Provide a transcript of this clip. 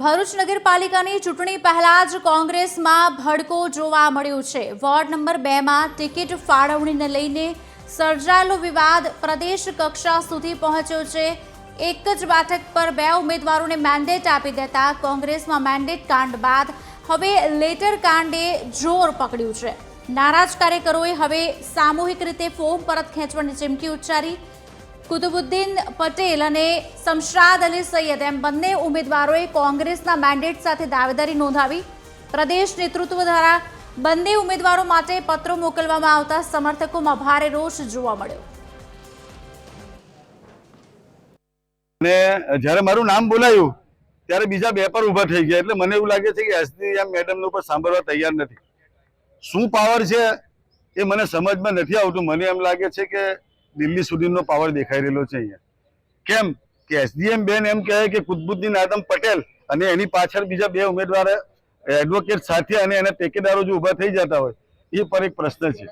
ભરૂચ નગરપાલિકાની ચૂંટણી પહેલા જ કોંગ્રેસમાં ભડકો જોવા મળ્યો છે। વોર્ડ નંબર 2 માં ટિકિટ ફાળવણીને લઈને સર્જાયેલો વિવાદ પ્રદેશ કક્ષા સુધી પહોંચ્યો છે। એક જ બેઠક પર 2 ઉમેદવારોને મેન્ડેટ આપી દેતા કોંગ્રેસમાં મેન્ડેટ કાંડ બાદ હવે લેટર કાંડે જોર પકડ્યું છે। નારાજ કાર્યકરોએ હવે સામૂહિક રીતે ફોર્મ પરત ખેંચવાની ચીમકી ઉચ્ચારી। કુતુબુદ્દીન પટેલ અને શમશાદ અલી સૈયદ એમ બંને ઉમેદવારોએ કોંગ્રેસના મેન્ડેટ સાથે દાવેદારી નોંધાવી। પ્રદેશ નેતૃત્વ દ્વારા બંને ઉમેદવારો માટે પત્રો મોકલવામાં આવતા સમર્થકોમાં ભારે રોષ જોવા મળ્યો। અને જ્યારે મારું નામ બોલાયું ત્યારે બીજા 2 પર ઊભા થઈ ગયા, એટલે મને એવું લાગે છે કે એસડીએમ મેડમનો પર સાંભળવા તૈયાર નથી। શું પાવર છે એ મને સમજમાં નથી આવતું। મને એમ લાગે છે કે દિલ્હી સુધીનો પાવર દેખાઈ રહેલો છે અહીંયા। કેમ કે એસડીએમ બેન એમ કહે કે કુતુબુદ્દીન આદમ પટેલ અને એની પાછળ બીજા 2 ઉમેદવાર એડવોકેટ સાથે અને એના ટેકેદારો જો ઊભા થઈ જતા હોય એ પર એક પ્રશ્ન છે।